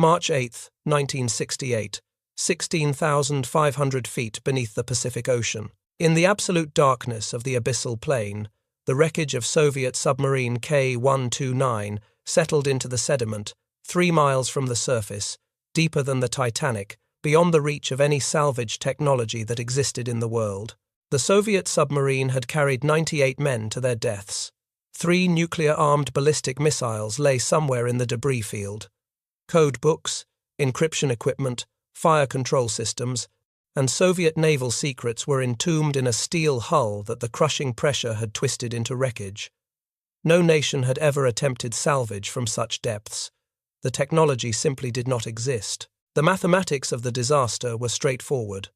March 8, 1968, 16,500 feet beneath the Pacific Ocean. In the absolute darkness of the abyssal plain, the wreckage of Soviet submarine K-129 settled into the sediment, 3 miles from the surface, deeper than the Titanic, beyond the reach of any salvage technology that existed in the world. The Soviet submarine had carried 98 men to their deaths. 3 nuclear-armed ballistic missiles lay somewhere in the debris field. Code books, encryption equipment, fire control systems, and Soviet naval secrets were entombed in a steel hull that the crushing pressure had twisted into wreckage. No nation had ever attempted salvage from such depths. The technology simply did not exist. The mathematics of the disaster were straightforward.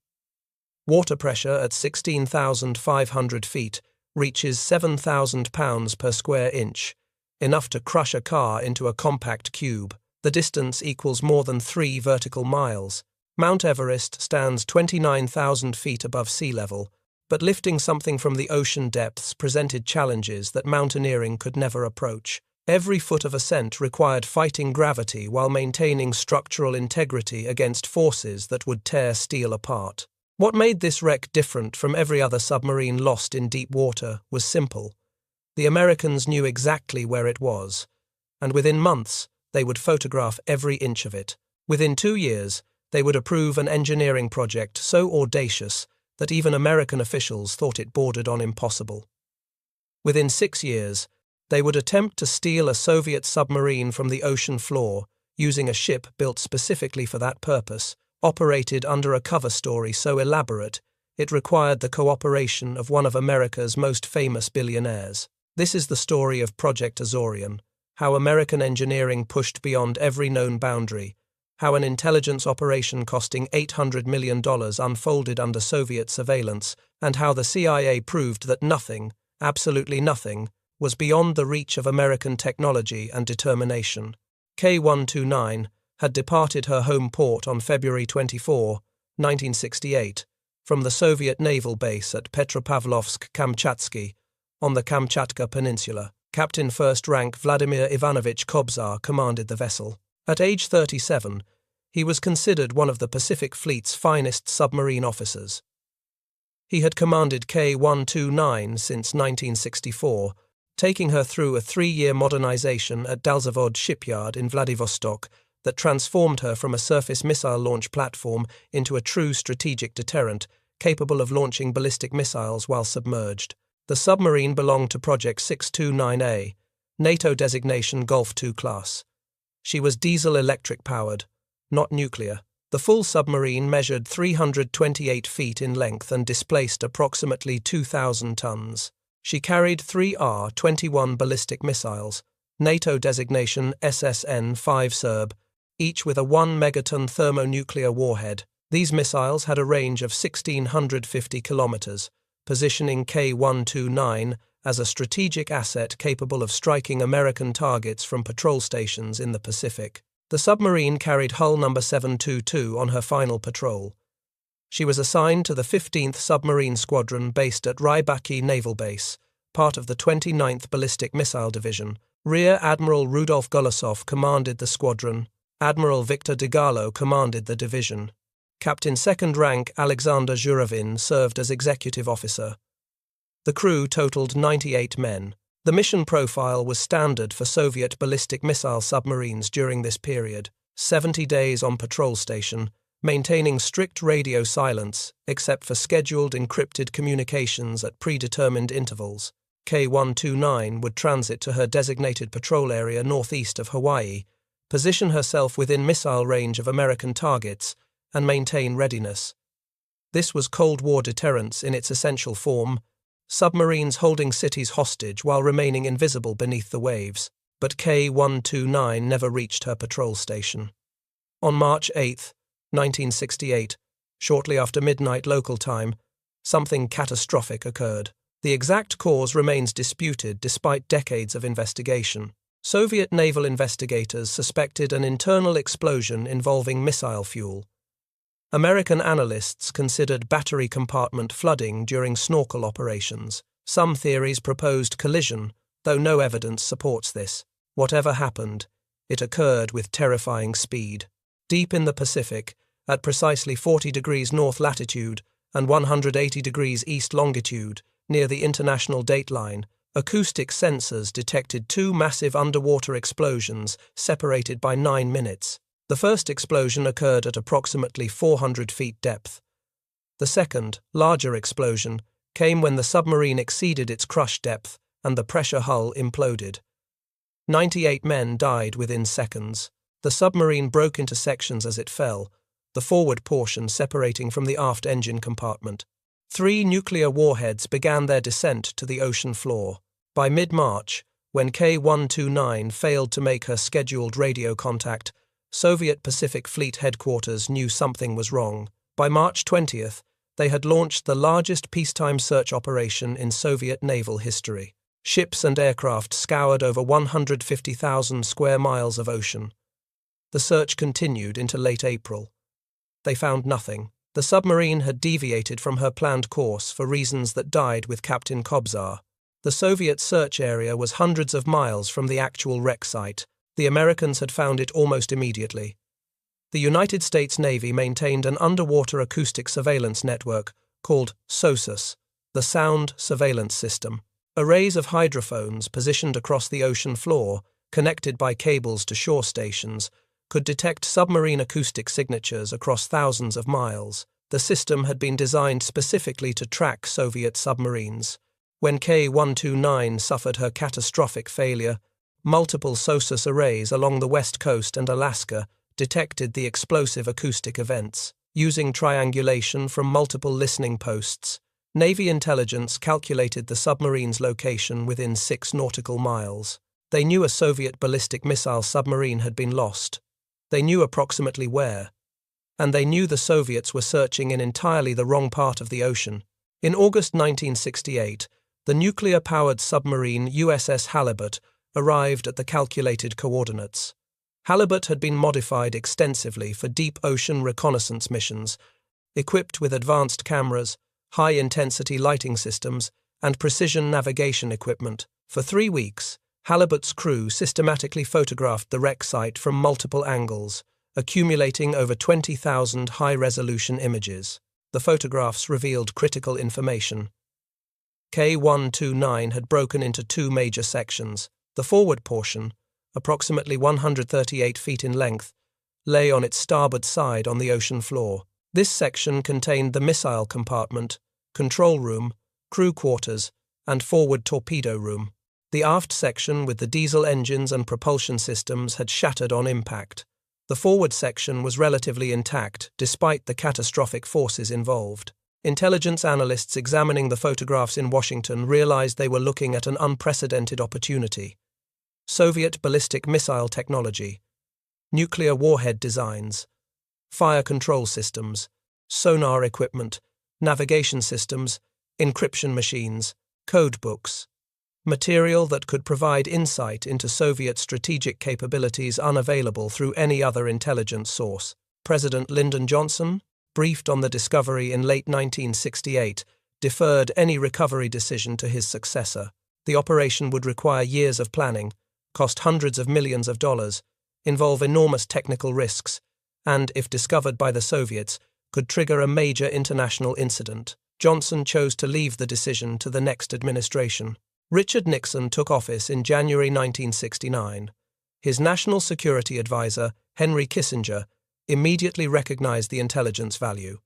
Water pressure at 16,500 feet reaches 7,000 pounds per square inch, enough to crush a car into a compact cube. The distance equals more than 3 vertical miles. Mount Everest stands 29,000 feet above sea level, but lifting something from the ocean depths presented challenges that mountaineering could never approach. Every foot of ascent required fighting gravity while maintaining structural integrity against forces that would tear steel apart. What made this wreck different from every other submarine lost in deep water was simple. The Americans knew exactly where it was, and within months they would photograph every inch of it. Within 2 years, they would approve an engineering project so audacious that even American officials thought it bordered on impossible. Within 6 years, they would attempt to steal a Soviet submarine from the ocean floor using a ship built specifically for that purpose, operated under a cover story so elaborate it required the cooperation of one of America's most famous billionaires. This is the story of Project Azorian, how American engineering pushed beyond every known boundary, how an intelligence operation costing $800 million unfolded under Soviet surveillance, and how the CIA proved that nothing, absolutely nothing, was beyond the reach of American technology and determination. K-129 had departed her home port on February 24, 1968, from the Soviet naval base at Petropavlovsk-Kamchatsky on the Kamchatka Peninsula. Captain First Rank Vladimir Ivanovich Kobzar commanded the vessel. At age 37, he was considered one of the Pacific Fleet's finest submarine officers. He had commanded K-129 since 1964, taking her through a 3-year modernization at Dalzavod shipyard in Vladivostok that transformed her from a surface missile launch platform into a true strategic deterrent, capable of launching ballistic missiles while submerged. The submarine belonged to Project 629A, NATO designation Golf II class. She was diesel-electric powered, not nuclear. The full submarine measured 328 feet in length and displaced approximately 2,000 tons. She carried 3 R-21 ballistic missiles, NATO designation SSN-5 Serb, each with a 1 megaton thermonuclear warhead. These missiles had a range of 1,650 kilometers, positioning K-129 as a strategic asset capable of striking American targets from patrol stations in the Pacific. The submarine carried hull number 722 on her final patrol. She was assigned to the 15th Submarine Squadron based at Rybaki Naval Base, part of the 29th Ballistic Missile Division. Rear Admiral Rudolf Golosov commanded the squadron. Admiral Victor Degallo commanded the division. Captain Second Rank Alexander Zhuravin served as executive officer. The crew totaled 98 men. The mission profile was standard for Soviet ballistic missile submarines during this period: 70 days on patrol station, maintaining strict radio silence except for scheduled encrypted communications at predetermined intervals. K-129 would transit to her designated patrol area northeast of Hawaii, position herself within missile range of American targets, and maintain readiness. This was Cold War deterrence in its essential form, submarines holding cities hostage while remaining invisible beneath the waves. But K-129 never reached her patrol station. On March 8, 1968, shortly after midnight local time, something catastrophic occurred. The exact cause remains disputed despite decades of investigation. Soviet naval investigators suspected an internal explosion involving missile fuel. American analysts considered battery compartment flooding during snorkel operations. Some theories proposed collision, though no evidence supports this. Whatever happened, it occurred with terrifying speed. Deep in the Pacific, at precisely 40 degrees north latitude and 180 degrees east longitude, near the international dateline, acoustic sensors detected two massive underwater explosions separated by 9 minutes. The first explosion occurred at approximately 400 feet depth. The second, larger explosion came when the submarine exceeded its crush depth and the pressure hull imploded. 98 men died within seconds. The submarine broke into sections as it fell, the forward portion separating from the aft engine compartment. 3 nuclear warheads began their descent to the ocean floor. By mid-March, when K-129 failed to make her scheduled radio contact, Soviet Pacific Fleet headquarters knew something was wrong. By March 20th, they had launched the largest peacetime search operation in Soviet naval history. Ships and aircraft scoured over 150,000 square miles of ocean. The search continued into late April. They found nothing. The submarine had deviated from her planned course for reasons that died with Captain Kobzar. The Soviet search area was hundreds of miles from the actual wreck site. The Americans had found it almost immediately. The United States Navy maintained an underwater acoustic surveillance network called SOSUS, the Sound Surveillance System. Arrays of hydrophones positioned across the ocean floor, connected by cables to shore stations, could detect submarine acoustic signatures across thousands of miles. The system had been designed specifically to track Soviet submarines. When K-129 suffered her catastrophic failure, multiple SOSUS arrays along the west coast and Alaska detected the explosive acoustic events. Using triangulation from multiple listening posts, Navy intelligence calculated the submarine's location within 6 nautical miles. They knew a Soviet ballistic missile submarine had been lost. They knew approximately where. And they knew the Soviets were searching in entirely the wrong part of the ocean. In August 1968, the nuclear-powered submarine USS Halibut arrived at the calculated coordinates. Halibut had been modified extensively for deep ocean reconnaissance missions, equipped with advanced cameras, high-intensity lighting systems, and precision navigation equipment. For 3 weeks, Halibut's crew systematically photographed the wreck site from multiple angles, accumulating over 20,000 high-resolution images. The photographs revealed critical information. K-129 had broken into 2 major sections. The forward portion, approximately 138 feet in length, lay on its starboard side on the ocean floor. This section contained the missile compartment, control room, crew quarters, and forward torpedo room. The aft section with the diesel engines and propulsion systems had shattered on impact. The forward section was relatively intact despite the catastrophic forces involved. Intelligence analysts examining the photographs in Washington realized they were looking at an unprecedented opportunity. Soviet ballistic missile technology, nuclear warhead designs, fire control systems, sonar equipment, navigation systems, encryption machines, code books, material that could provide insight into Soviet strategic capabilities unavailable through any other intelligence source. President Lyndon Johnson, briefed on the discovery in late 1968, deferred any recovery decision to his successor. The operation would require years of planning, cost hundreds of millions of dollars, involve enormous technical risks, and, if discovered by the Soviets, could trigger a major international incident. Johnson chose to leave the decision to the next administration. Richard Nixon took office in January 1969. His national security advisor, Henry Kissinger, immediately recognized the intelligence value.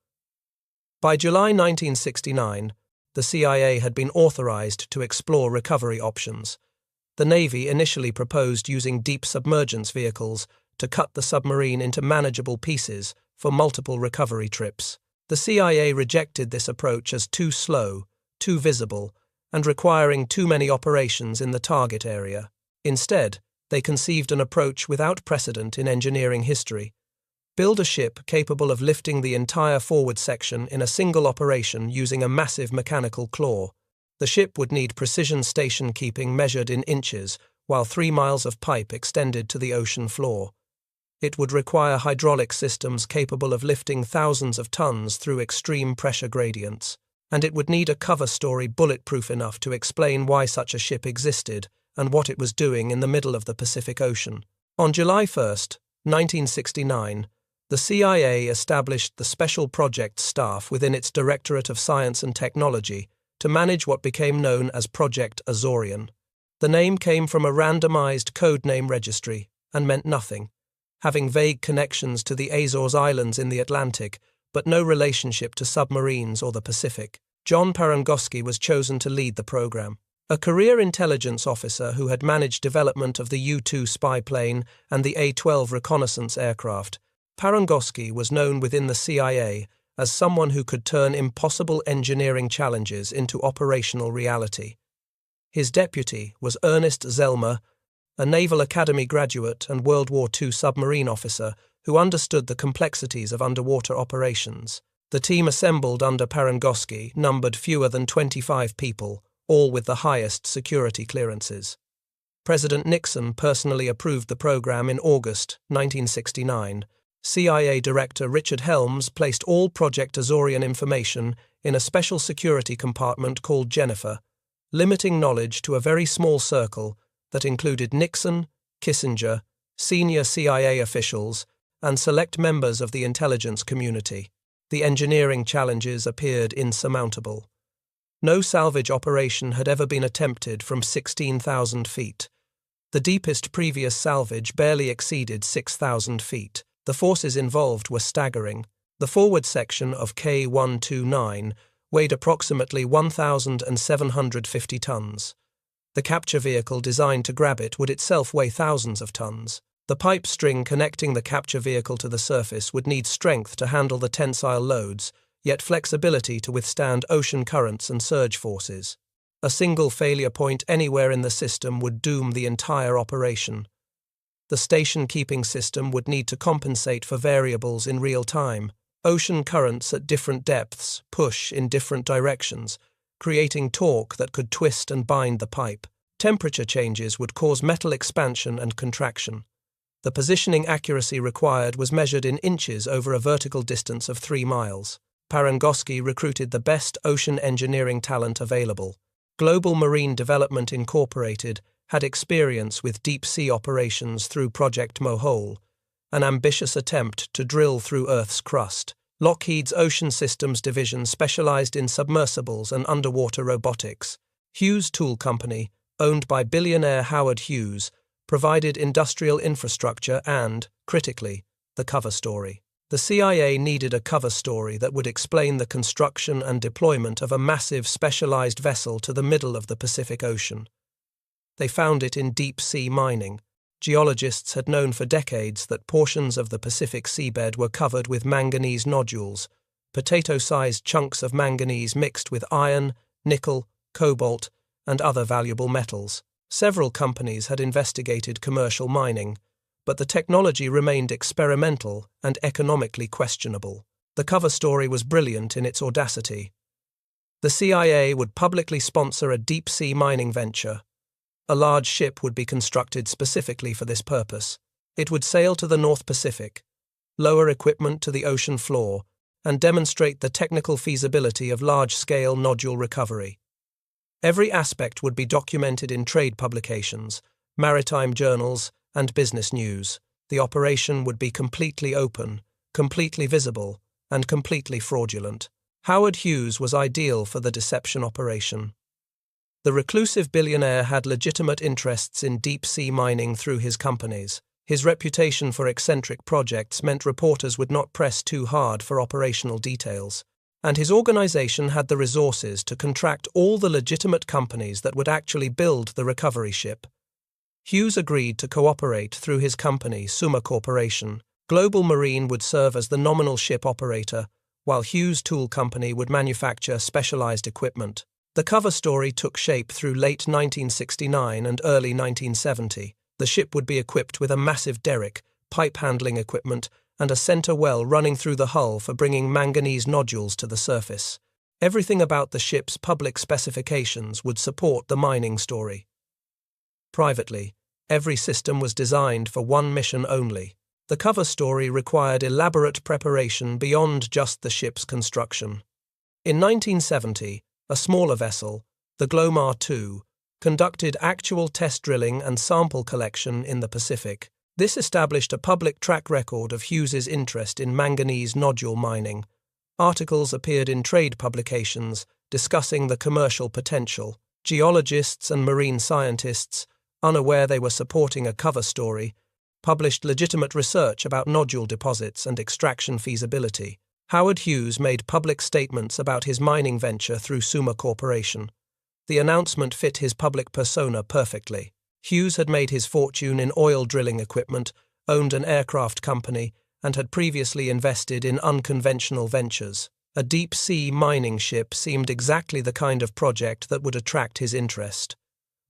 By July 1969, the CIA had been authorized to explore recovery options. The Navy initially proposed using deep submergence vehicles to cut the submarine into manageable pieces for multiple recovery trips. The CIA rejected this approach as too slow, too visible, and requiring too many operations in the target area. Instead, they conceived an approach without precedent in engineering history. Build a ship capable of lifting the entire forward section in a single operation using a massive mechanical claw. The ship would need precision station keeping measured in inches, while 3 miles of pipe extended to the ocean floor. It would require hydraulic systems capable of lifting thousands of tons through extreme pressure gradients. And it would need a cover story bulletproof enough to explain why such a ship existed and what it was doing in the middle of the Pacific Ocean. On July 1, 1969, The CIA established the Special Projects Staff within its Directorate of Science and Technology to manage what became known as Project Azorian. The name came from a randomized code name registry and meant nothing, having vague connections to the Azores Islands in the Atlantic, but no relationship to submarines or the Pacific. John Parangosky was chosen to lead the program. A career intelligence officer who had managed development of the U-2 spy plane and the A-12 reconnaissance aircraft, Parangosky was known within the CIA as someone who could turn impossible engineering challenges into operational reality. His deputy was Ernest Zellmer, a Naval Academy graduate and World War II submarine officer who understood the complexities of underwater operations. The team assembled under Parangosky numbered fewer than 25 people, all with the highest security clearances. President Nixon personally approved the program in August 1969. CIA Director Richard Helms placed all Project Azorian information in a special security compartment called Jennifer, limiting knowledge to a very small circle that included Nixon, Kissinger, senior CIA officials, and select members of the intelligence community. The engineering challenges appeared insurmountable. No salvage operation had ever been attempted from 16,000 feet. The deepest previous salvage barely exceeded 6,000 feet. The forces involved were staggering. The forward section of K-129 weighed approximately 1,750 tons. The capture vehicle designed to grab it would itself weigh thousands of tons. The pipe string connecting the capture vehicle to the surface would need strength to handle the tensile loads, yet flexibility to withstand ocean currents and surge forces. A single failure point anywhere in the system would doom the entire operation. The station-keeping system would need to compensate for variables in real time. Ocean currents at different depths push in different directions, creating torque that could twist and bind the pipe. Temperature changes would cause metal expansion and contraction. The positioning accuracy required was measured in inches over a vertical distance of 3 miles. Parangosky recruited the best ocean engineering talent available. Global Marine Development Incorporated had experience with deep-sea operations through Project Mohole, an ambitious attempt to drill through Earth's crust. Lockheed's Ocean Systems Division specialized in submersibles and underwater robotics. Hughes Tool Company, owned by billionaire Howard Hughes, provided industrial infrastructure and, critically, the cover story. The CIA needed a cover story that would explain the construction and deployment of a massive specialized vessel to the middle of the Pacific Ocean. They found it in deep-sea mining. Geologists had known for decades that portions of the Pacific seabed were covered with manganese nodules, potato-sized chunks of manganese mixed with iron, nickel, cobalt, and other valuable metals. Several companies had investigated commercial mining, but the technology remained experimental and economically questionable. The cover story was brilliant in its audacity. The CIA would publicly sponsor a deep-sea mining venture. A large ship would be constructed specifically for this purpose. It would sail to the North Pacific, lower equipment to the ocean floor, and demonstrate the technical feasibility of large-scale nodule recovery. Every aspect would be documented in trade publications, maritime journals, and business news. The operation would be completely open, completely visible, and completely fraudulent. Howard Hughes was ideal for the deception operation. The reclusive billionaire had legitimate interests in deep-sea mining through his companies. His reputation for eccentric projects meant reporters would not press too hard for operational details. And his organization had the resources to contract all the legitimate companies that would actually build the recovery ship. Hughes agreed to cooperate through his company, Summa Corporation. Global Marine would serve as the nominal ship operator, while Hughes Tool Company would manufacture specialized equipment. The cover story took shape through late 1969 and early 1970. The ship would be equipped with a massive derrick, pipe handling equipment, and a center well running through the hull for bringing manganese nodules to the surface. Everything about the ship's public specifications would support the mining story. Privately, every system was designed for one mission only. The cover story required elaborate preparation beyond just the ship's construction. In 1970, a smaller vessel, the Glomar II, conducted actual test drilling and sample collection in the Pacific. This established a public track record of Hughes's interest in manganese nodule mining. Articles appeared in trade publications discussing the commercial potential. Geologists and marine scientists, unaware they were supporting a cover story, published legitimate research about nodule deposits and extraction feasibility. Howard Hughes made public statements about his mining venture through Summa Corporation. The announcement fit his public persona perfectly. Hughes had made his fortune in oil drilling equipment, owned an aircraft company, and had previously invested in unconventional ventures. A deep-sea mining ship seemed exactly the kind of project that would attract his interest.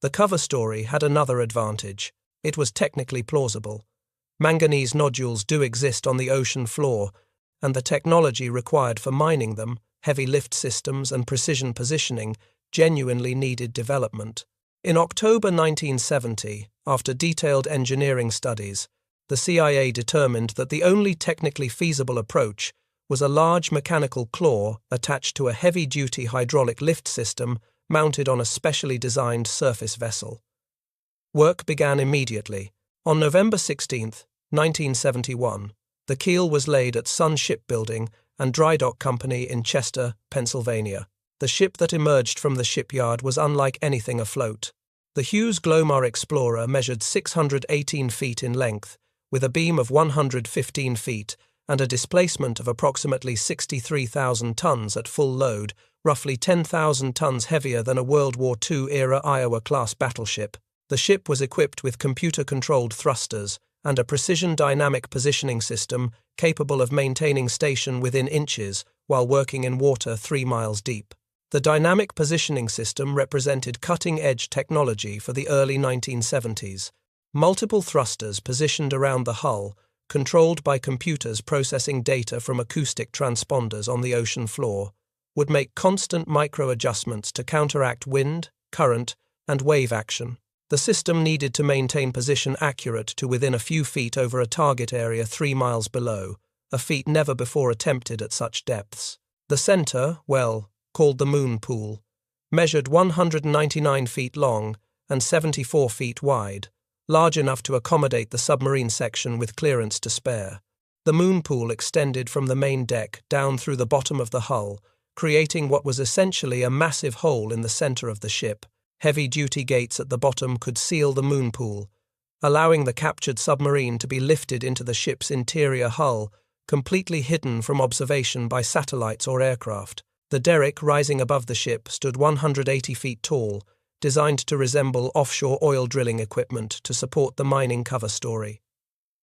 The cover story had another advantage. It was technically plausible. Manganese nodules do exist on the ocean floor, and the technology required for mining them, heavy lift systems and precision positioning, genuinely needed development. In October 1970, after detailed engineering studies, the CIA determined that the only technically feasible approach was a large mechanical claw attached to a heavy-duty hydraulic lift system mounted on a specially designed surface vessel. Work began immediately. On November 16, 1971, the keel was laid at Sun Shipbuilding and Dry Dock Company in Chester, Pennsylvania. The ship that emerged from the shipyard was unlike anything afloat. The Hughes Glomar Explorer measured 618 feet in length, with a beam of 115 feet and a displacement of approximately 63,000 tons at full load, roughly 10,000 tons heavier than a World War II-era Iowa-class battleship. The ship was equipped with computer-controlled thrusters and a precision dynamic positioning system capable of maintaining station within inches while working in water 3 miles deep. The dynamic positioning system represented cutting-edge technology for the early 1970s. Multiple thrusters positioned around the hull, controlled by computers processing data from acoustic transponders on the ocean floor, would make constant micro-adjustments to counteract wind, current, and wave action. The system needed to maintain position accurate to within a few feet over a target area 3 miles below, a feat never before attempted at such depths. The center, called the moon pool, measured 199 feet long and 74 feet wide, large enough to accommodate the submarine section with clearance to spare. The moon pool extended from the main deck down through the bottom of the hull, creating what was essentially a massive hole in the center of the ship. Heavy-duty gates at the bottom could seal the moon pool, allowing the captured submarine to be lifted into the ship's interior hull, completely hidden from observation by satellites or aircraft. The derrick rising above the ship stood 180 feet tall, designed to resemble offshore oil drilling equipment to support the mining cover story.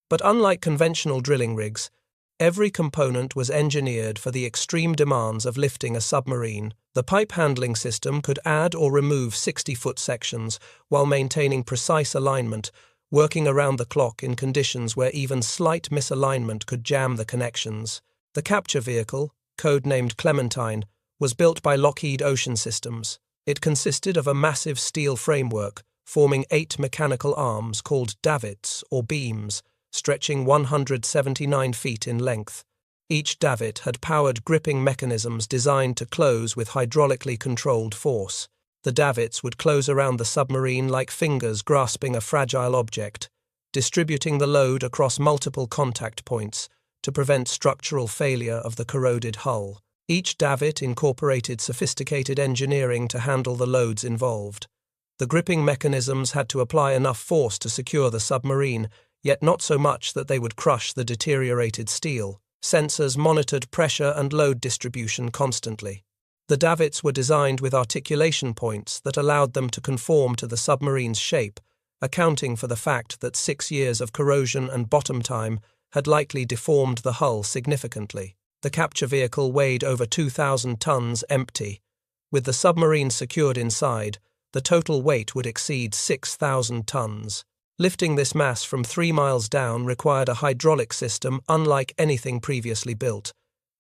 But unlike conventional drilling rigs, every component was engineered for the extreme demands of lifting a submarine. The pipe handling system could add or remove 60-foot sections while maintaining precise alignment, working around the clock in conditions where even slight misalignment could jam the connections. The capture vehicle, codenamed Clementine, was built by Lockheed Ocean Systems. It consisted of a massive steel framework, forming 8 mechanical arms called davits or beams, stretching 179 feet in length. Each davit had powered gripping mechanisms designed to close with hydraulically controlled force. The davits would close around the submarine like fingers grasping a fragile object, distributing the load across multiple contact points to prevent structural failure of the corroded hull. Each davit incorporated sophisticated engineering to handle the loads involved. The gripping mechanisms had to apply enough force to secure the submarine, yet not so much that they would crush the deteriorated steel. Sensors monitored pressure and load distribution constantly. The davits were designed with articulation points that allowed them to conform to the submarine's shape, accounting for the fact that 6 years of corrosion and bottom time had likely deformed the hull significantly. The capture vehicle weighed over 2,000 tons empty. With the submarine secured inside, the total weight would exceed 6,000 tons. Lifting this mass from 3 miles down required a hydraulic system unlike anything previously built,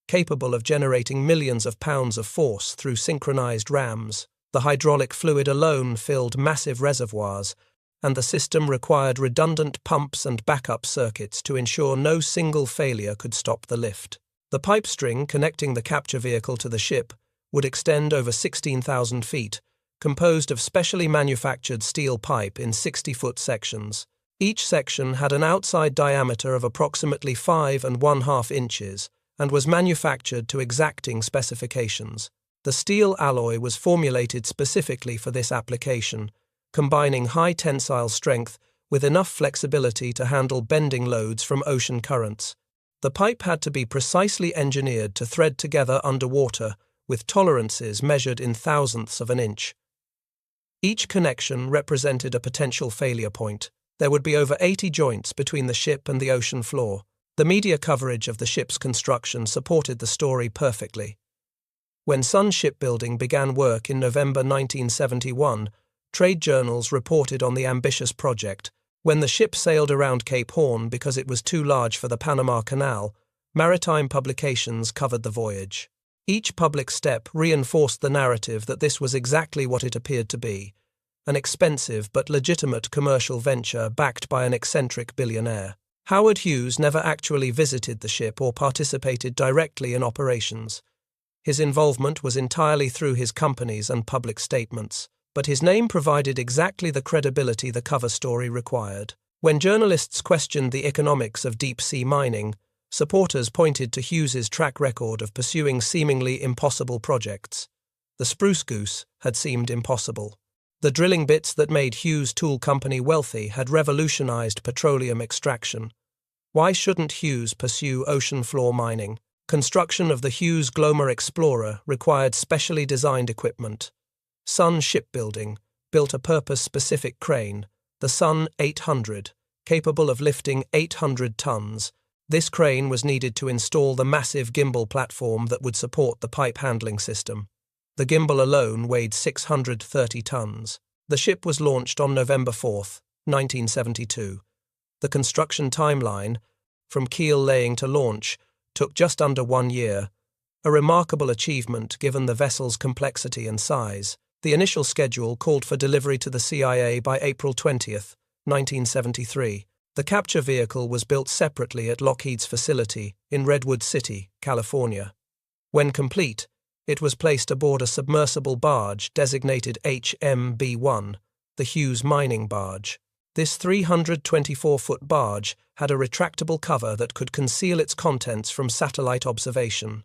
capable of generating millions of pounds of force through synchronized rams. The hydraulic fluid alone filled massive reservoirs, and the system required redundant pumps and backup circuits to ensure no single failure could stop the lift. The pipe string connecting the capture vehicle to the ship would extend over 16,000 feet, composed of specially manufactured steel pipe in 60-foot sections. Each section had an outside diameter of approximately 5½ inches and was manufactured to exacting specifications. The steel alloy was formulated specifically for this application, combining high tensile strength with enough flexibility to handle bending loads from ocean currents. The pipe had to be precisely engineered to thread together underwater, with tolerances measured in thousandths of an inch. Each connection represented a potential failure point. There would be over 80 joints between the ship and the ocean floor. The media coverage of the ship's construction supported the story perfectly. When Sun Shipbuilding began work in November 1971, trade journals reported on the ambitious project. When the ship sailed around Cape Horn because it was too large for the Panama Canal, maritime publications covered the voyage. Each public step reinforced the narrative that this was exactly what it appeared to be, an expensive but legitimate commercial venture backed by an eccentric billionaire. Howard Hughes never actually visited the ship or participated directly in operations. His involvement was entirely through his companies and public statements, but his name provided exactly the credibility the cover story required. When journalists questioned the economics of deep-sea mining, supporters pointed to Hughes's track record of pursuing seemingly impossible projects. The Spruce Goose had seemed impossible. The drilling bits that made Hughes Tool Company wealthy had revolutionized petroleum extraction. Why shouldn't Hughes pursue ocean floor mining? Construction of the Hughes Glomar Explorer required specially designed equipment. Sun Shipbuilding built a purpose-specific crane, the Sun 800, capable of lifting 800 tons. This crane was needed to install the massive gimbal platform that would support the pipe handling system. The gimbal alone weighed 630 tons. The ship was launched on November 4, 1972. The construction timeline, from keel laying to launch, took just under 1 year, a remarkable achievement given the vessel's complexity and size. The initial schedule called for delivery to the CIA by April 20, 1973. The capture vehicle was built separately at Lockheed's facility in Redwood City, California. When complete, it was placed aboard a submersible barge designated HMB-1, the Hughes mining barge. This 324-foot barge had a retractable cover that could conceal its contents from satellite observation.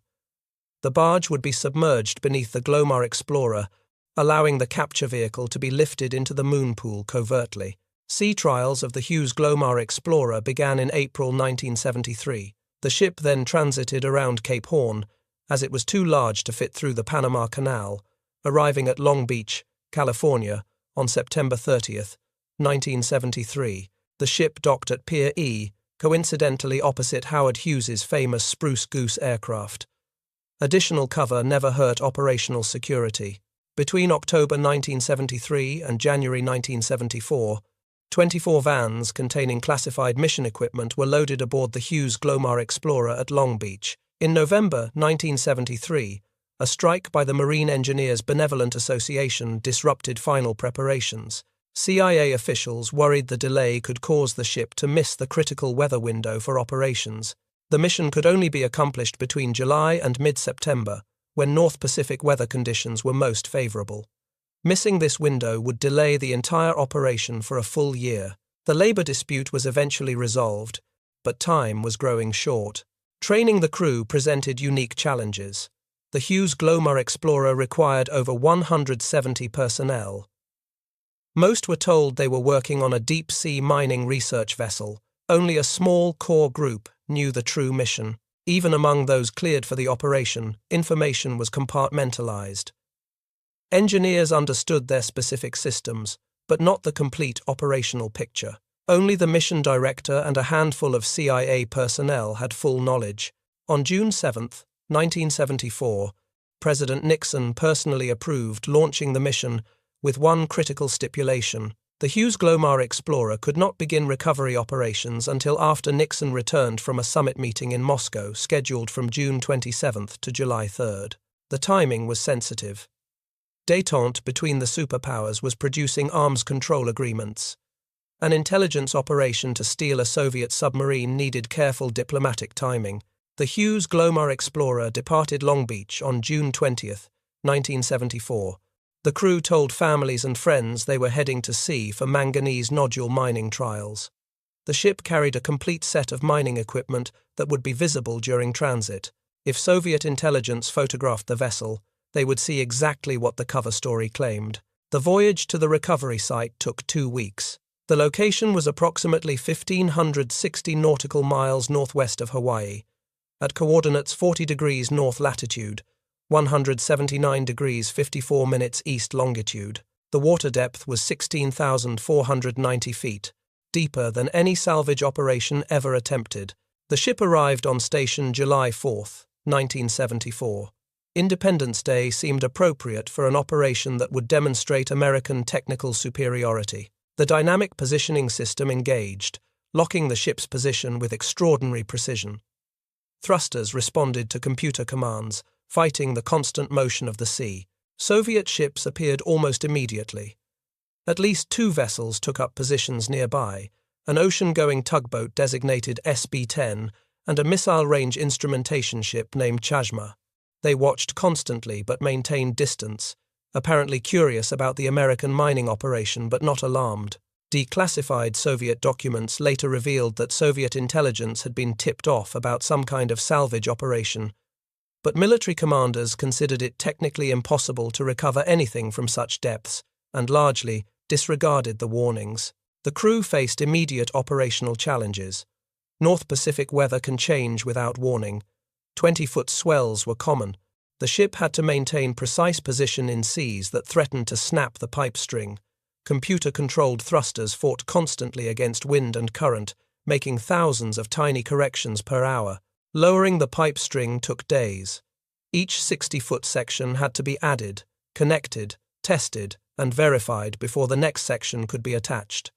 The barge would be submerged beneath the Glomar Explorer, allowing the capture vehicle to be lifted into the moon pool covertly. Sea trials of the Hughes Glomar Explorer began in April 1973. The ship then transited around Cape Horn, as it was too large to fit through the Panama Canal, arriving at Long Beach, California, on September 30, 1973. The ship docked at Pier E, coincidentally opposite Howard Hughes's famous Spruce Goose aircraft. Additional cover never hurt operational security. Between October 1973 and January 1974, 24 vans containing classified mission equipment were loaded aboard the Hughes Glomar Explorer at Long Beach. In November 1973, a strike by the Marine Engineers Benevolent Association disrupted final preparations. CIA officials worried the delay could cause the ship to miss the critical weather window for operations. The mission could only be accomplished between July and mid-September, when North Pacific weather conditions were most favorable. Missing this window would delay the entire operation for a full year. The labor dispute was eventually resolved, but time was growing short. Training the crew presented unique challenges. The Hughes Glomar Explorer required over 170 personnel. Most were told they were working on a deep-sea mining research vessel. Only a small core group knew the true mission. Even among those cleared for the operation, information was compartmentalized. Engineers understood their specific systems, but not the complete operational picture. Only the mission director and a handful of CIA personnel had full knowledge. On June 7, 1974, President Nixon personally approved launching the mission with one critical stipulation. The Hughes Glomar Explorer could not begin recovery operations until after Nixon returned from a summit meeting in Moscow scheduled from June 27 to July 3. The timing was sensitive. Détente between the superpowers was producing arms control agreements. An intelligence operation to steal a Soviet submarine needed careful diplomatic timing. The Hughes Glomar Explorer departed Long Beach on June 20, 1974. The crew told families and friends they were heading to sea for manganese nodule mining trials. The ship carried a complete set of mining equipment that would be visible during transit. If Soviet intelligence photographed the vessel, they would see exactly what the cover story claimed. The voyage to the recovery site took 2 weeks. The location was approximately 1,560 nautical miles northwest of Hawaii, at coordinates 40 degrees north latitude, 179 degrees 54 minutes east longitude. The water depth was 16,490 feet, deeper than any salvage operation ever attempted. The ship arrived on station July 4, 1974. Independence Day seemed appropriate for an operation that would demonstrate American technical superiority. The dynamic positioning system engaged, locking the ship's position with extraordinary precision. Thrusters responded to computer commands, fighting the constant motion of the sea. Soviet ships appeared almost immediately. At least 2 vessels took up positions nearby, an ocean-going tugboat designated SB-10 and a missile-range instrumentation ship named Chashma. They watched constantly but maintained distance, apparently curious about the American mining operation but not alarmed. Declassified Soviet documents later revealed that Soviet intelligence had been tipped off about some kind of salvage operation, but military commanders considered it technically impossible to recover anything from such depths and largely disregarded the warnings. The crew faced immediate operational challenges. North Pacific weather can change without warning. 20-foot swells were common. The ship had to maintain precise position in seas that threatened to snap the pipe string. Computer-controlled thrusters fought constantly against wind and current, making thousands of tiny corrections per hour. Lowering the pipe string took days. Each 60-foot section had to be added, connected, tested, and verified before the next section could be attached.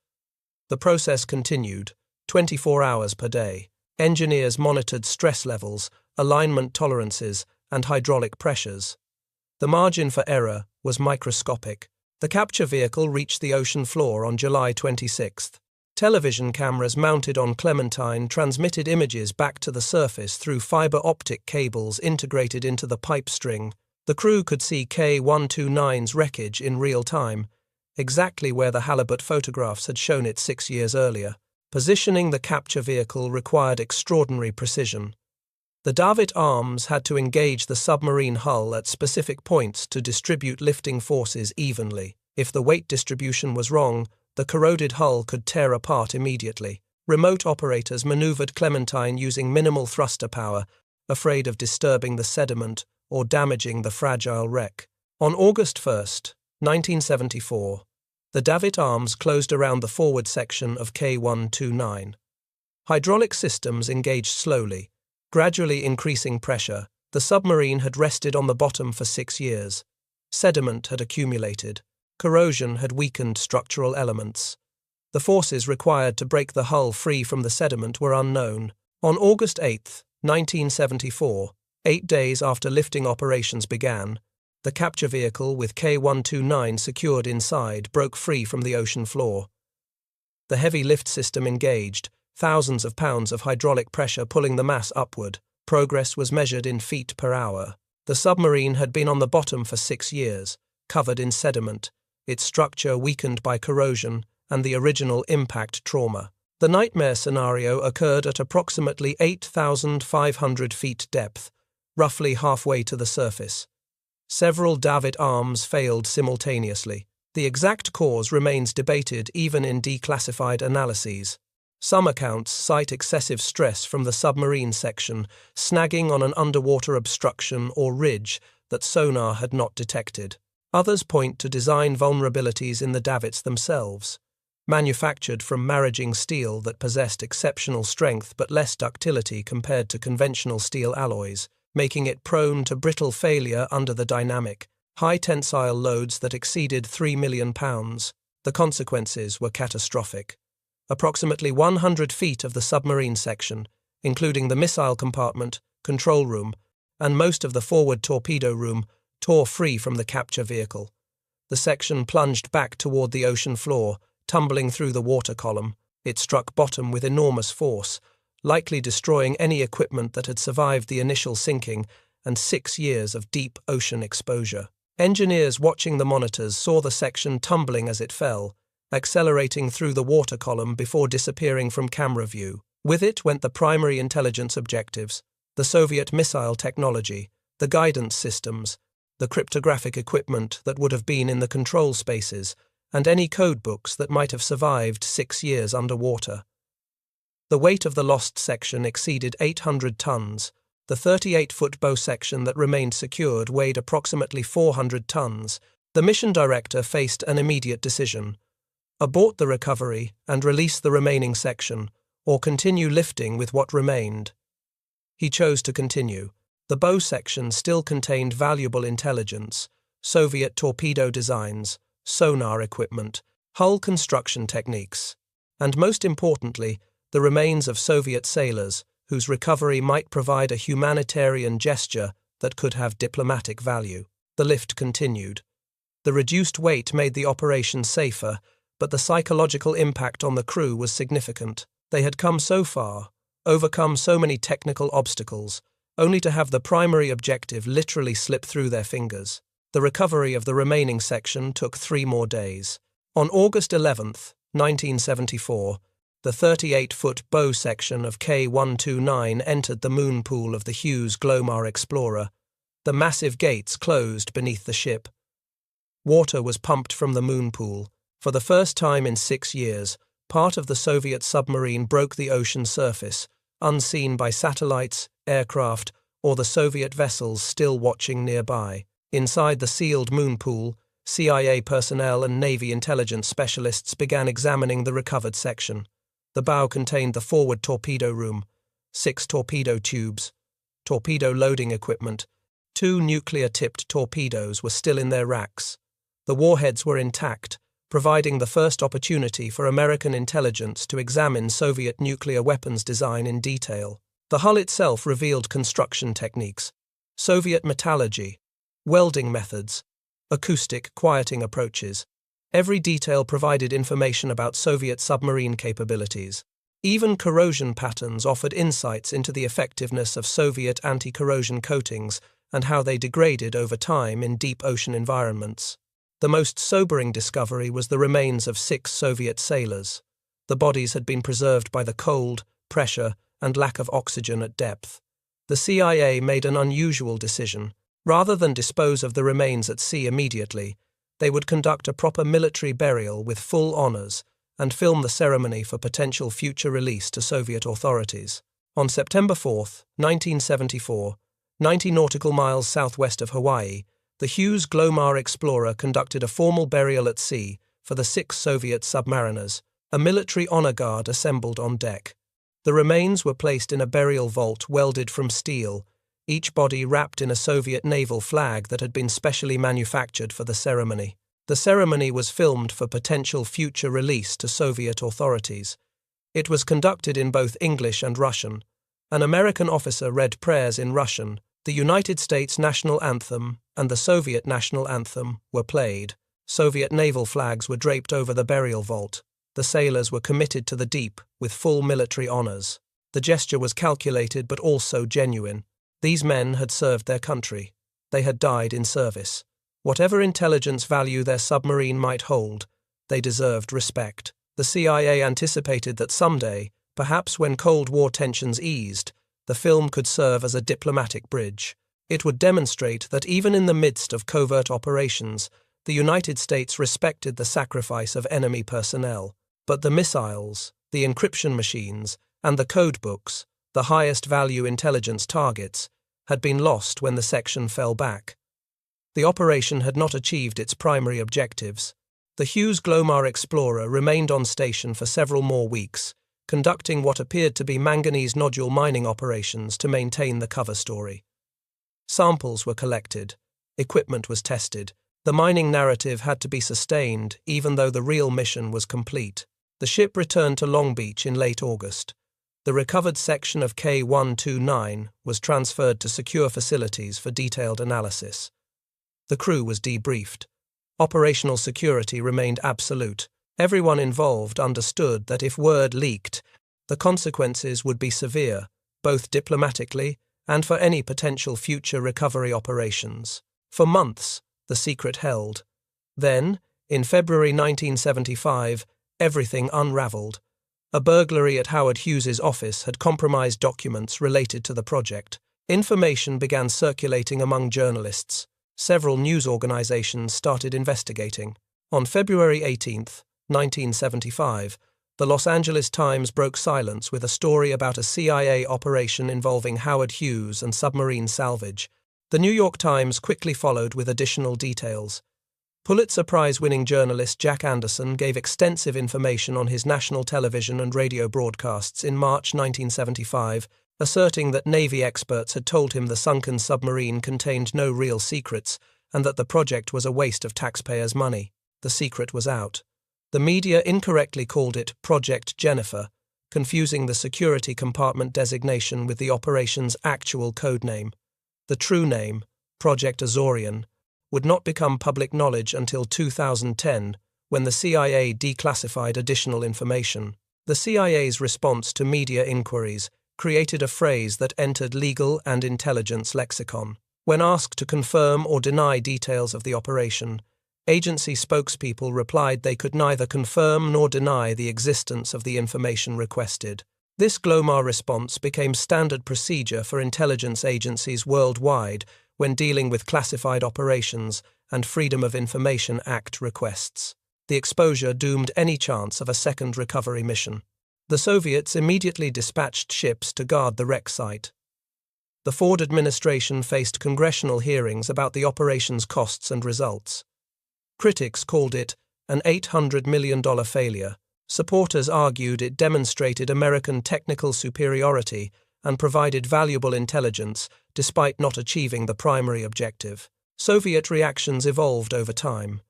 The process continued, 24 hours per day. Engineers monitored stress levels, alignment tolerances, and hydraulic pressures. The margin for error was microscopic. The capture vehicle reached the ocean floor on July 26. Television cameras mounted on Clementine transmitted images back to the surface through fiber optic cables integrated into the pipe string. The crew could see K-129's wreckage in real time, exactly where the halibut photographs had shown it 6 years earlier. Positioning the capture vehicle required extraordinary precision. The davit arms had to engage the submarine hull at specific points to distribute lifting forces evenly. If the weight distribution was wrong, the corroded hull could tear apart immediately. Remote operators maneuvered Clementine using minimal thruster power, afraid of disturbing the sediment or damaging the fragile wreck. On August 1, 1974, the davit arms closed around the forward section of K-129. Hydraulic systems engaged slowly, gradually increasing pressure. The submarine had rested on the bottom for 6 years. Sediment had accumulated. Corrosion had weakened structural elements. The forces required to break the hull free from the sediment were unknown. On August 8, 1974, 8 days after lifting operations began, the capture vehicle with K-129 secured inside broke free from the ocean floor. The heavy lift system engaged, thousands of pounds of hydraulic pressure pulling the mass upward. Progress was measured in feet per hour. The submarine had been on the bottom for 6 years, covered in sediment, its structure weakened by corrosion and the original impact trauma. The nightmare scenario occurred at approximately 8,500 feet depth, roughly halfway to the surface. Several davit arms failed simultaneously. The exact cause remains debated even in declassified analyses. Some accounts cite excessive stress from the submarine section, snagging on an underwater obstruction or ridge that sonar had not detected. Others point to design vulnerabilities in the davits themselves, manufactured from maraging steel that possessed exceptional strength but less ductility compared to conventional steel alloys, making it prone to brittle failure under the dynamic, high tensile loads that exceeded 3 million pounds. The consequences were catastrophic. Approximately 100 feet of the submarine section, including the missile compartment, control room, and most of the forward torpedo room, tore free from the capture vehicle. The section plunged back toward the ocean floor, tumbling through the water column. It struck bottom with enormous force, likely destroying any equipment that had survived the initial sinking and 6 years of deep ocean exposure. Engineers watching the monitors saw the section tumbling as it fell, accelerating through the water column before disappearing from camera view. With it went the primary intelligence objectives, the Soviet missile technology, the guidance systems, the cryptographic equipment that would have been in the control spaces, and any codebooks that might have survived 6 years underwater. The weight of the lost section exceeded 800 tons. The 38-foot bow section that remained secured weighed approximately 400 tons. The mission director faced an immediate decision: abort the recovery and release the remaining section, or continue lifting with what remained. He chose to continue. The bow section still contained valuable intelligence, Soviet torpedo designs, sonar equipment, hull construction techniques, and most importantly, the remains of Soviet sailors, whose recovery might provide a humanitarian gesture that could have diplomatic value. The lift continued. The reduced weight made the operation safer, but the psychological impact on the crew was significant. They had come so far, overcome so many technical obstacles, only to have the primary objective literally slip through their fingers. The recovery of the remaining section took 3 more days. On August 11, 1974, the 38-foot bow section of K-129 entered the moon pool of the Hughes Glomar Explorer. The massive gates closed beneath the ship. Water was pumped from the moon pool. For the first time in 6 years, part of the Soviet submarine broke the ocean surface, unseen by satellites, aircraft, or the Soviet vessels still watching nearby. Inside the sealed moon pool, CIA personnel and Navy intelligence specialists began examining the recovered section. The bow contained the forward torpedo room, 6 torpedo tubes, torpedo loading equipment. 2 nuclear-tipped torpedoes were still in their racks. The warheads were intact, providing the first opportunity for American intelligence to examine Soviet nuclear weapons design in detail. The hull itself revealed construction techniques, Soviet metallurgy, welding methods, acoustic quieting approaches. Every detail provided information about Soviet submarine capabilities. Even corrosion patterns offered insights into the effectiveness of Soviet anti-corrosion coatings and how they degraded over time in deep ocean environments. The most sobering discovery was the remains of 6 Soviet sailors. The bodies had been preserved by the cold, pressure, and lack of oxygen at depth. The CIA made an unusual decision. Rather than dispose of the remains at sea immediately, they would conduct a proper military burial with full honors and film the ceremony for potential future release to Soviet authorities. On September 4, 1974, 90 nautical miles southwest of Hawaii, the Hughes Glomar Explorer conducted a formal burial at sea for the 6 Soviet submariners. A military honor guard assembled on deck. The remains were placed in a burial vault welded from steel, each body wrapped in a Soviet naval flag that had been specially manufactured for the ceremony. The ceremony was filmed for potential future release to Soviet authorities. It was conducted in both English and Russian. An American officer read prayers in Russian. The United States national anthem and the Soviet national anthem were played. Soviet naval flags were draped over the burial vault. The sailors were committed to the deep with full military honors. The gesture was calculated but also genuine. These men had served their country. They had died in service. Whatever intelligence value their submarine might hold, they deserved respect. The CIA anticipated that someday, perhaps when Cold War tensions eased, the film could serve as a diplomatic bridge. It would demonstrate that even in the midst of covert operations, the United States respected the sacrifice of enemy personnel. But the missiles, the encryption machines, and the codebooks, the highest value intelligence targets, had been lost when the section fell back. The operation had not achieved its primary objectives. The Hughes Glomar Explorer remained on station for several more weeks, conducting what appeared to be manganese nodule mining operations to maintain the cover story. Samples were collected. Equipment was tested. The mining narrative had to be sustained, even though the real mission was complete. The ship returned to Long Beach in late August. The recovered section of K-129 was transferred to secure facilities for detailed analysis. The crew was debriefed. Operational security remained absolute. Everyone involved understood that if word leaked, the consequences would be severe, both diplomatically and for any potential future recovery operations. For months, the secret held. Then, In February 1975, everything unraveled. A burglary at Howard Hughes's office had compromised documents related to the project. Information began circulating among journalists. Several news organizations started investigating. On February 18, 1975, the Los Angeles Times broke silence with a story about a CIA operation involving Howard Hughes and submarine salvage. The New York Times quickly followed with additional details. Pulitzer Prize-winning journalist Jack Anderson gave extensive information on his national television and radio broadcasts in March 1975, asserting that Navy experts had told him the sunken submarine contained no real secrets and that the project was a waste of taxpayers' money. The secret was out. The media incorrectly called it Project Jennifer, confusing the security compartment designation with the operation's actual code name. The true name, Project Azorian, would not become public knowledge until 2010, when the CIA declassified additional information. The CIA's response to media inquiries created a phrase that entered legal and intelligence lexicon. When asked to confirm or deny details of the operation, agency spokespeople replied they could neither confirm nor deny the existence of the information requested. This Glomar response became standard procedure for intelligence agencies worldwide when dealing with classified operations and Freedom of Information Act requests. The exposure doomed any chance of a second recovery mission. The Soviets immediately dispatched ships to guard the wreck site. The Ford administration faced congressional hearings about the operation's costs and results. Critics called it an $800 million failure. Supporters argued it demonstrated American technical superiority and provided valuable intelligence despite not achieving the primary objective. Soviet reactions evolved over time.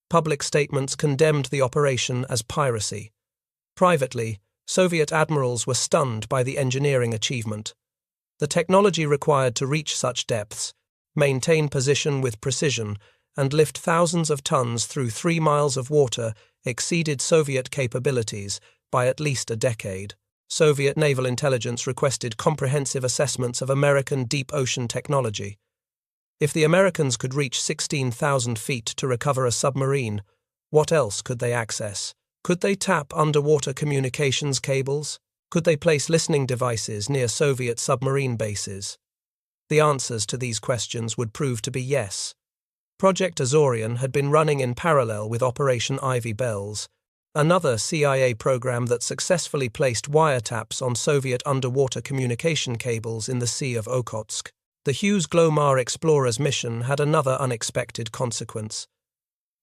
Public statements condemned the operation as piracy. Privately, Soviet admirals were stunned by the engineering achievement. The technology required to reach such depths, maintain position with precision, and lift thousands of tons through 3 miles of water exceeded Soviet capabilities by at least a decade. Soviet naval intelligence requested comprehensive assessments of American deep ocean technology. If the Americans could reach 16,000 feet to recover a submarine, what else could they access? Could they tap underwater communications cables? Could they place listening devices near Soviet submarine bases? The answers to these questions would prove to be yes. Project Azorian had been running in parallel with Operation Ivy Bells, another CIA program that successfully placed wiretaps on Soviet underwater communication cables in the Sea of Okhotsk. The Hughes Glomar Explorer's mission had another unexpected consequence.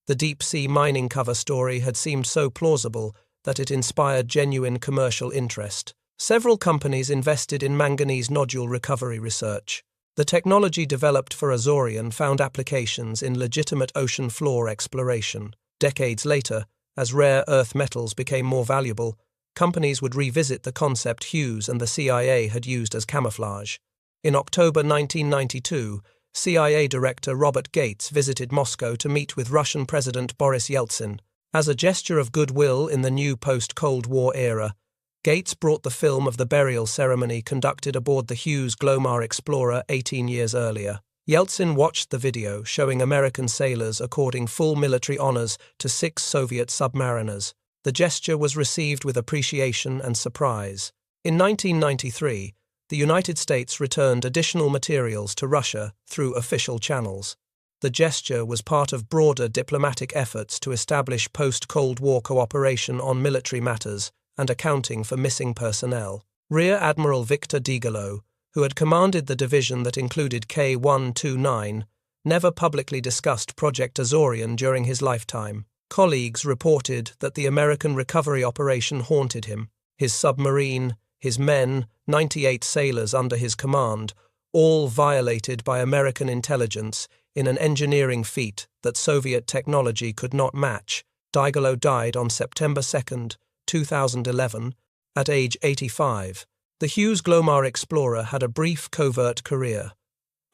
The deep-sea mining cover story had seemed so plausible that it inspired genuine commercial interest. Several companies invested in manganese nodule recovery research. The technology developed for Azorian found applications in legitimate ocean floor exploration. Decades later, as rare earth metals became more valuable, companies would revisit the concept Hughes and the CIA had used as camouflage. In October 1992, CIA Director Robert Gates visited Moscow to meet with Russian President Boris Yeltsin. As a gesture of goodwill in the new post-Cold War era, Gates brought the film of the burial ceremony conducted aboard the Hughes Glomar Explorer 18 years earlier. Yeltsin watched the video showing American sailors according full military honors to 6 Soviet submariners. The gesture was received with appreciation and surprise. In 1993, the United States returned additional materials to Russia through official channels. The gesture was part of broader diplomatic efforts to establish post-Cold War cooperation on military matters and accounting for missing personnel. Rear Admiral Victor Degelow, who had commanded the division that included K-129, never publicly discussed Project Azorian during his lifetime. Colleagues reported that the American recovery operation haunted him. His submarine, his men, 98 sailors under his command, all violated by American intelligence in an engineering feat that Soviet technology could not match. Degelow died on September 2, 2011, at age 85. The Hughes Glomar Explorer had a brief covert career.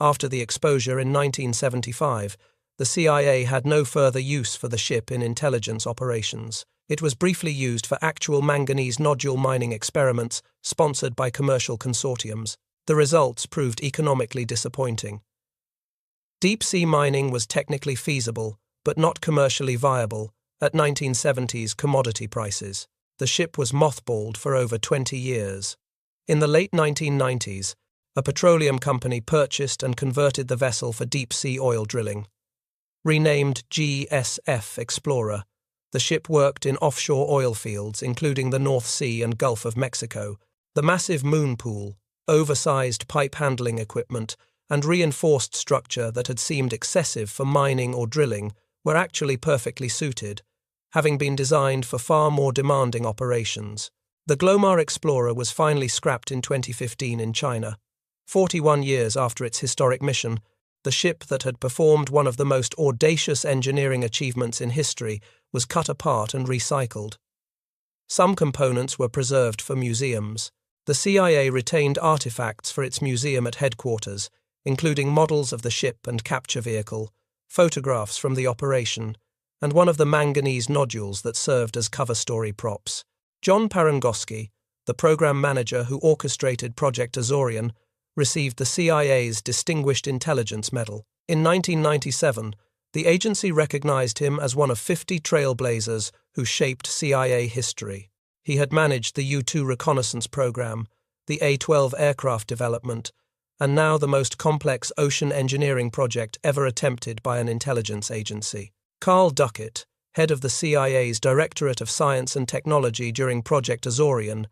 After the exposure in 1975, the CIA had no further use for the ship in intelligence operations. It was briefly used for actual manganese nodule mining experiments sponsored by commercial consortiums. The results proved economically disappointing. Deep-sea mining was technically feasible, but not commercially viable at 1970s commodity prices. The ship was mothballed for over 20 years. In the late 1990s, a petroleum company purchased and converted the vessel for deep-sea oil drilling. Renamed GSF Explorer, the ship worked in offshore oil fields, including the North Sea and Gulf of Mexico. The massive moon pool, oversized pipe handling equipment, and reinforced structure that had seemed excessive for mining or drilling were actually perfectly suited, having been designed for far more demanding operations. The Glomar Explorer was finally scrapped in 2015 in China. 41 years after its historic mission, the ship that had performed one of the most audacious engineering achievements in history was cut apart and recycled. Some components were preserved for museums. The CIA retained artifacts for its museum at headquarters, including models of the ship and capture vehicle, photographs from the operation, and one of the manganese nodules that served as cover story props. John Parangoski, the program manager who orchestrated Project Azorian, received the CIA's Distinguished Intelligence Medal. In 1997, the agency recognized him as one of 50 trailblazers who shaped CIA history. He had managed the U-2 reconnaissance program, the A-12 aircraft development, and now the most complex ocean engineering project ever attempted by an intelligence agency. Carl Duckett, head of the CIA's Directorate of Science and Technology during Project Azorian,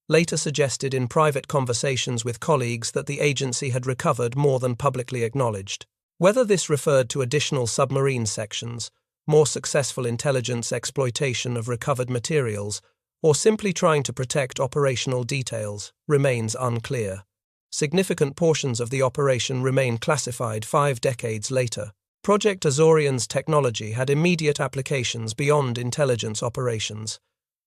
later suggested in private conversations with colleagues that the agency had recovered more than publicly acknowledged. Whether this referred to additional submarine sections, more successful intelligence exploitation of recovered materials, or simply trying to protect operational details, remains unclear. Significant portions of the operation remain classified 5 decades later. Project Azorian's technology had immediate applications beyond intelligence operations.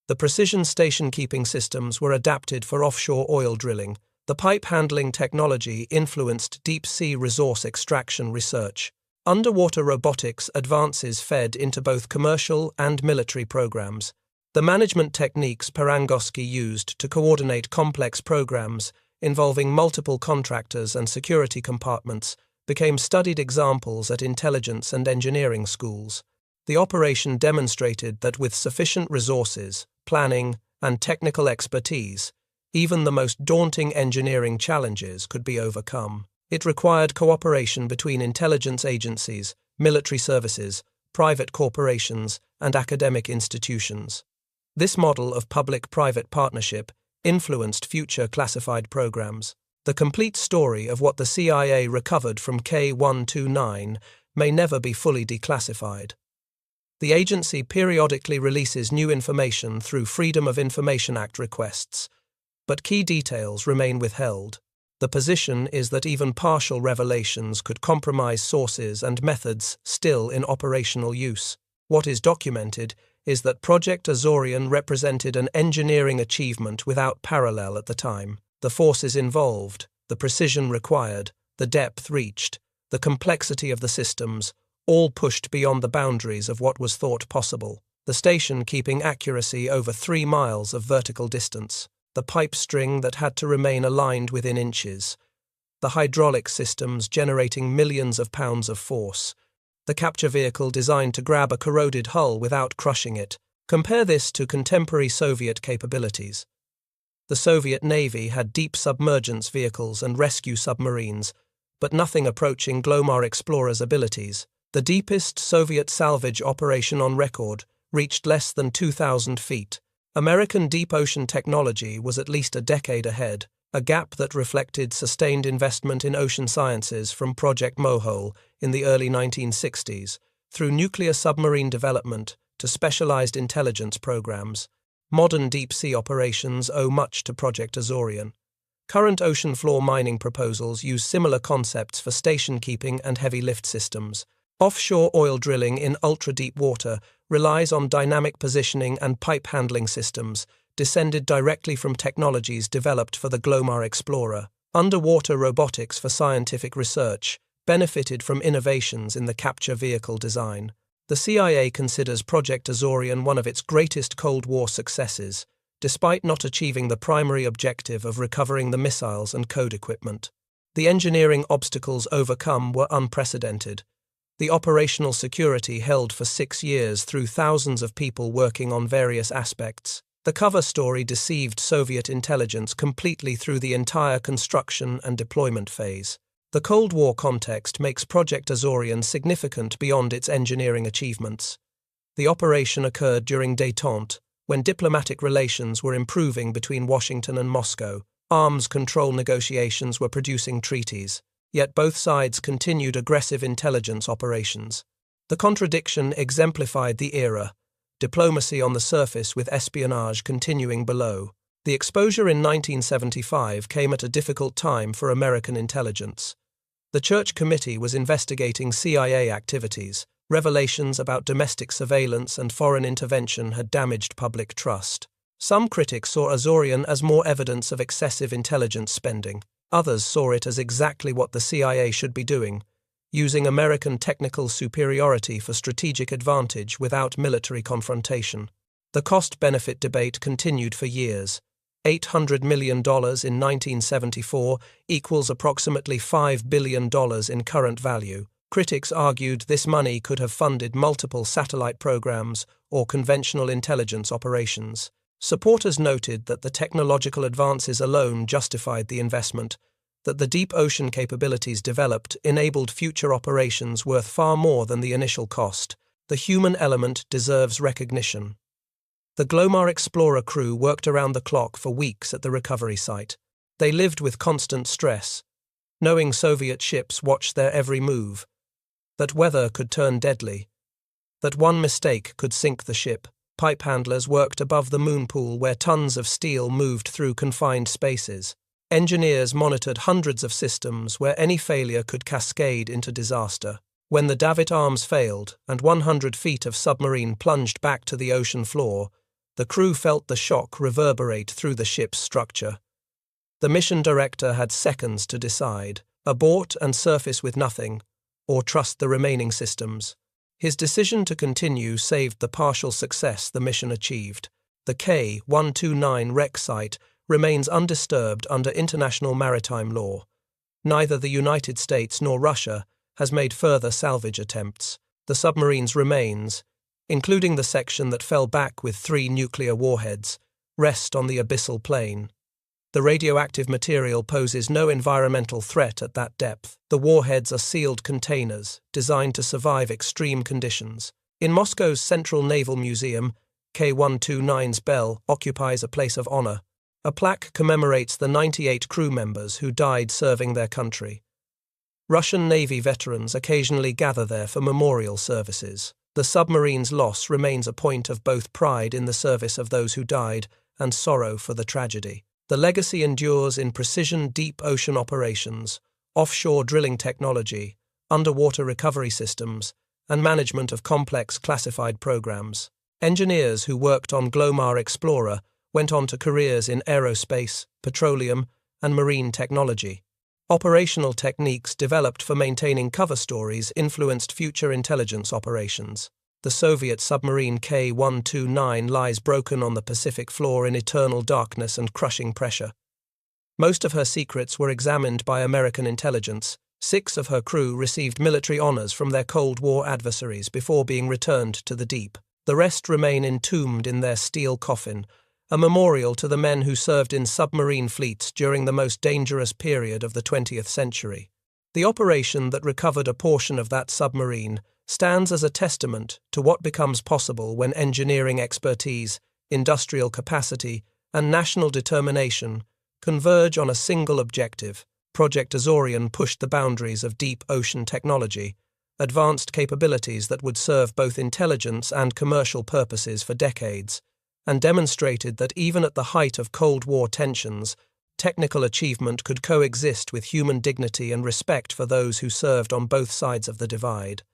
The precision station-keeping systems were adapted for offshore oil drilling. The pipe handling technology influenced deep-sea resource extraction research. Underwater robotics advances fed into both commercial and military programs. The management techniques Parangoski used to coordinate complex programs involving multiple contractors and security compartments became studied examples at intelligence and engineering schools. The operation demonstrated that with sufficient resources, planning, and technical expertise, even the most daunting engineering challenges could be overcome. It required cooperation between intelligence agencies, military services, private corporations, and academic institutions. This model of public-private partnership influenced future classified programs. The complete story of what the CIA recovered from K-129 may never be fully declassified. The agency periodically releases new information through Freedom of Information Act requests, but key details remain withheld. The position is that even partial revelations could compromise sources and methods still in operational use. What is documented is that Project Azorian represented an engineering achievement without parallel at the time. The forces involved, the precision required, the depth reached, the complexity of the systems, all pushed beyond the boundaries of what was thought possible. The station keeping accuracy over 3 miles of vertical distance, the pipe string that had to remain aligned within inches, the hydraulic systems generating millions of pounds of force, the capture vehicle designed to grab a corroded hull without crushing it. Compare this to contemporary Soviet capabilities. The Soviet Navy had deep submergence vehicles and rescue submarines, but nothing approaching Glomar Explorer's abilities. The deepest Soviet salvage operation on record reached less than 2,000 feet. American deep ocean technology was at least a decade ahead, a gap that reflected sustained investment in ocean sciences from Project Mohole in the early 1960s, through nuclear submarine development to specialized intelligence programs. Modern deep-sea operations owe much to Project Azorian. Current ocean floor mining proposals use similar concepts for station keeping and heavy lift systems. Offshore oil drilling in ultra-deep water relies on dynamic positioning and pipe handling systems, descended directly from technologies developed for the Glomar Explorer. Underwater robotics for scientific research benefited from innovations in the capture vehicle design. The CIA considers Project Azorian one of its greatest Cold War successes, despite not achieving the primary objective of recovering the missiles and code equipment. The engineering obstacles overcome were unprecedented. The operational security held for 6 years through thousands of people working on various aspects. The cover story deceived Soviet intelligence completely through the entire construction and deployment phase. The Cold War context makes Project Azorian significant beyond its engineering achievements. The operation occurred during détente, when diplomatic relations were improving between Washington and Moscow. Arms control negotiations were producing treaties, yet both sides continued aggressive intelligence operations. The contradiction exemplified the era, diplomacy on the surface with espionage continuing below. The exposure in 1975 came at a difficult time for American intelligence. The Church Committee was investigating CIA activities. Revelations about domestic surveillance and foreign intervention had damaged public trust. Some critics saw Azorian as more evidence of excessive intelligence spending. Others saw it as exactly what the CIA should be doing, using American technical superiority for strategic advantage without military confrontation. The cost-benefit debate continued for years. $800 million in 1974 equals approximately $5 billion in current value. Critics argued this money could have funded multiple satellite programs or conventional intelligence operations. Supporters noted that the technological advances alone justified the investment, that the deep ocean capabilities developed enabled future operations worth far more than the initial cost. The human element deserves recognition. The Glomar Explorer crew worked around the clock for weeks at the recovery site. They lived with constant stress, knowing Soviet ships watched their every move, that weather could turn deadly, that one mistake could sink the ship. Pipe handlers worked above the moon pool where tons of steel moved through confined spaces. Engineers monitored hundreds of systems where any failure could cascade into disaster. When the davit arms failed and 100 feet of submarine plunged back to the ocean floor, the crew felt the shock reverberate through the ship's structure. The mission director had seconds to decide: abort and surface with nothing, or trust the remaining systems. His decision to continue saved the partial success the mission achieved. The K-129 wreck site remains undisturbed under international maritime law. Neither the United States nor Russia has made further salvage attempts. The submarine's remains, including the section that fell back with 3 nuclear warheads, rest on the abyssal plain. The radioactive material poses no environmental threat at that depth. The warheads are sealed containers designed to survive extreme conditions. In Moscow's Central Naval Museum, K-129's bell occupies a place of honor. A plaque commemorates the 98 crew members who died serving their country. Russian Navy veterans occasionally gather there for memorial services. The submarine's loss remains a point of both pride in the service of those who died and sorrow for the tragedy. The legacy endures in precision deep ocean operations, offshore drilling technology, underwater recovery systems, and management of complex classified programs. Engineers who worked on Glomar Explorer went on to careers in aerospace, petroleum, and marine technology. Operational techniques developed for maintaining cover stories influenced future intelligence operations. The Soviet submarine K-129 lies broken on the Pacific floor in eternal darkness and crushing pressure. Most of her secrets were examined by American intelligence. 6 of her crew received military honors from their Cold War adversaries before being returned to the deep. The rest remain entombed in their steel coffin, a memorial to the men who served in submarine fleets during the most dangerous period of the 20th century. The operation that recovered a portion of that submarine stands as a testament to what becomes possible when engineering expertise, industrial capacity, and national determination converge on a single objective. Project Azorian pushed the boundaries of deep ocean technology, advanced capabilities that would serve both intelligence and commercial purposes for decades, and demonstrated that even at the height of Cold War tensions, technical achievement could coexist with human dignity and respect for those who served on both sides of the divide.